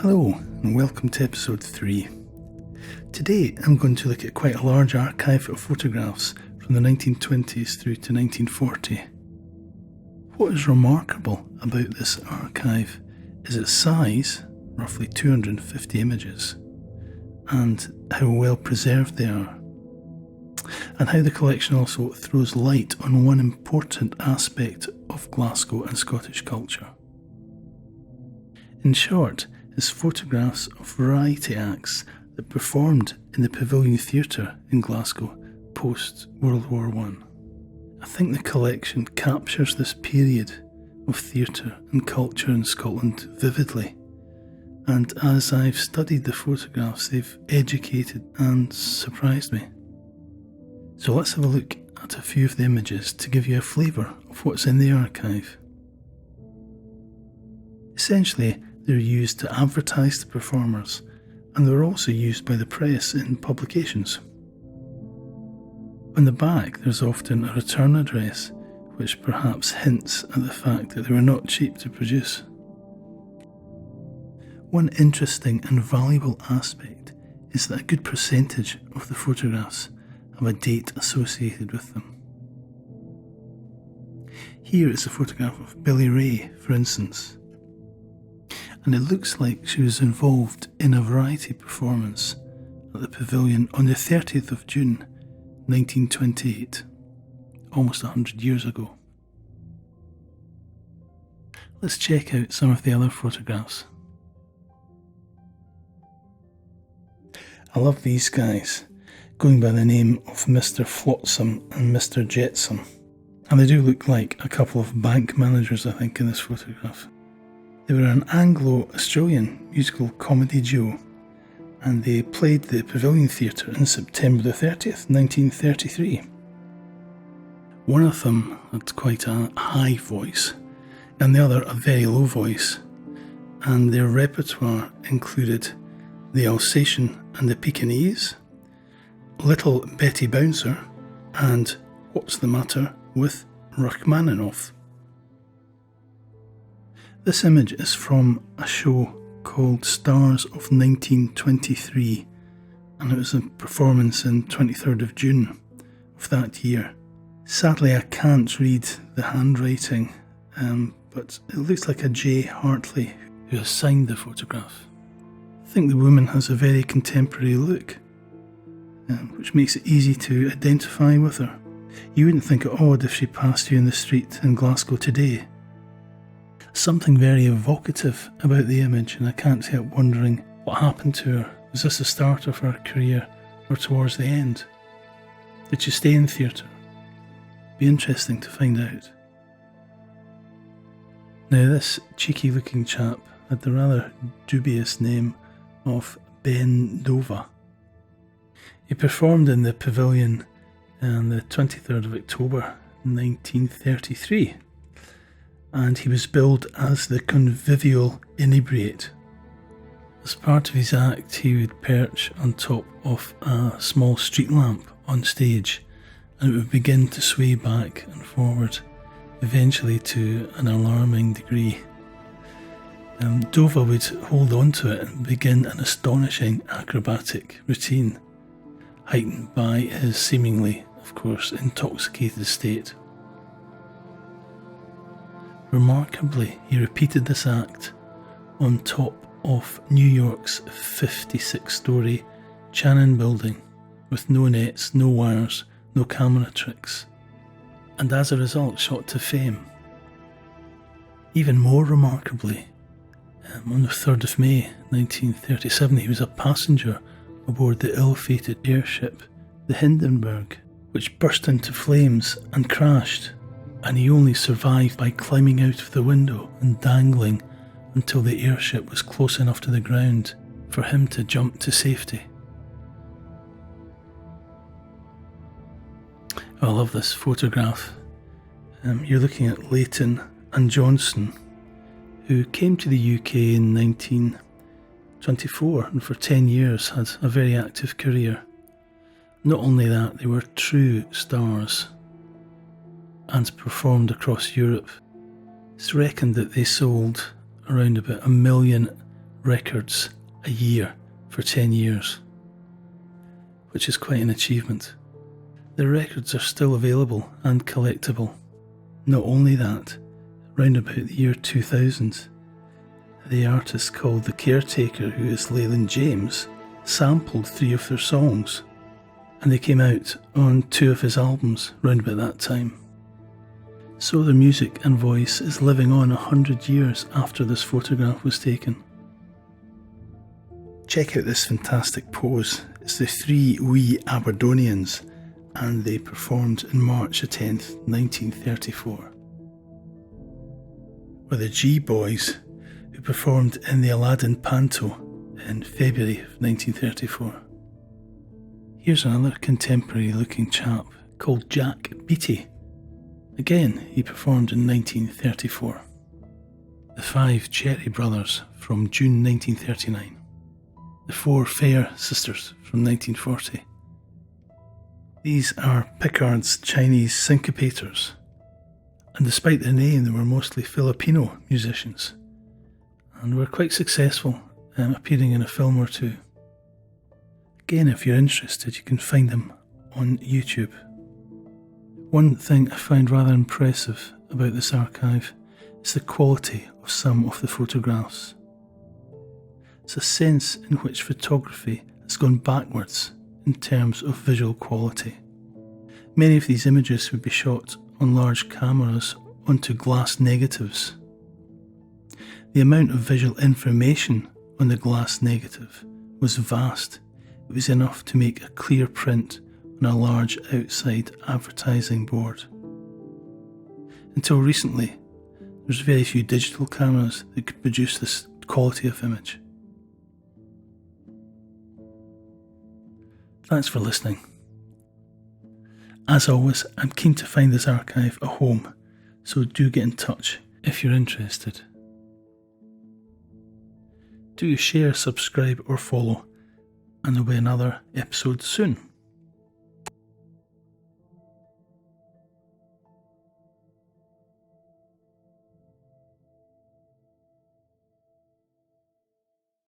Hello and welcome to episode 3. Today I'm going to look at quite a large archive of photographs from the 1920s through to 1940. What is remarkable about this archive is its size, roughly 250 images, and how well preserved they are, and how the collection also throws light on one important aspect of Glasgow and Scottish culture. In short, it's photographs of variety acts that performed in the Pavilion Theatre in Glasgow post-World War I. I think the collection captures this period of theatre and culture in Scotland vividly, and as I've studied the photographs, they've educated and surprised me. So let's have a look at a few of the images to give you a flavour of what's in the archive. Essentially, they're used to advertise the performers, and they're also used by the press in publications. On the back, there's often a return address, which perhaps hints at the fact that they were not cheap to produce. One interesting and valuable aspect is that a good percentage of the photographs have a date associated with them. Here is a photograph of Billy Ray, for instance, and it looks like she was involved in a variety performance at the Pavilion on the 30th of June 1928, almost 100 years ago. Let's check out some of the other photographs. I love these guys, going by the name of Mr. Flotsam and Mr. Jetsam, and they do look like a couple of bank managers, I think, in this photograph. They were an Anglo-Australian musical comedy duo, and they played the Pavilion Theatre on September the 30th, 1933. One of them had quite a high voice, and the other a very low voice, and their repertoire included The Alsatian and the Pekingese, Little Betty Bouncer, and What's the Matter with Rachmaninoff. This image is from a show called Stars of 1923, and it was a performance on 23rd of June of that year. Sadly, I can't read the handwriting, but it looks like a J. Hartley who has signed the photograph. I think the woman has a very contemporary look, which makes it easy to identify with her. You wouldn't think it odd if she passed you in the street in Glasgow today. Something very evocative about the image, and I can't help wondering what happened to her. Was this the start of her career or towards the end? Did she stay in theatre? Be interesting to find out. Now, this cheeky looking chap had the rather dubious name of Ben Dova. He performed in the Pavilion on the 23rd of October 1933. And he was billed as the convivial inebriate. As part of his act, he would perch on top of a small street lamp on stage, and it would begin to sway back and forward, eventually to an alarming degree. Dova would hold on to it and begin an astonishing acrobatic routine, heightened by his seemingly, of course, intoxicated state. Remarkably, he repeated this act on top of New York's 56-storey Channon building, with no nets, no wires, no camera tricks, and as a result shot to fame. Even more remarkably, on the 3rd of May 1937, he was a passenger aboard the ill-fated airship, the Hindenburg, which burst into flames and crashed, and he only survived by climbing out of the window and dangling until the airship was close enough to the ground for him to jump to safety. I love this photograph. You're looking at Leighton and Johnson, who came to the UK in 1924 and for 10 years had a very active career. Not only that, they were true stars and performed across Europe. It's reckoned that they sold around about 1 million records a year for 10 years, which is quite an achievement. The records are still available and collectible. Not only that, round about the year 2000, the artist called The Caretaker, who is Leyland James, sampled 3 of their songs, and they came out on 2 of his albums round about that time. So their music and voice is living on 100 years after this photograph was taken. Check out this fantastic pose. It's the 3 wee Aberdonians, and they performed on March the 10th, 1934. Or the G-Boys, who performed in the Aladdin Panto in February of 1934. Here's another contemporary looking chap called Jack Beattie. Again, he performed in 1934. The 5 Cherry Brothers from June 1939. The 4 Fair Sisters from 1940. These are Picard's Chinese syncopators, and despite the name, they were mostly Filipino musicians, and were quite successful, appearing in a film or 2. Again, if you're interested, you can find them on YouTube. One thing I find rather impressive about this archive is the quality of some of the photographs. It's a sense in which photography has gone backwards in terms of visual quality. Many of these images would be shot on large cameras onto glass negatives. The amount of visual information on the glass negative was vast. It was enough to make a clear print on a large outside advertising board. Until recently, there's very few digital cameras that could produce this quality of image. Thanks for listening. As always, I'm keen to find this archive a home, so do get in touch if you're interested. Do share, subscribe or follow, and there'll be another episode soon.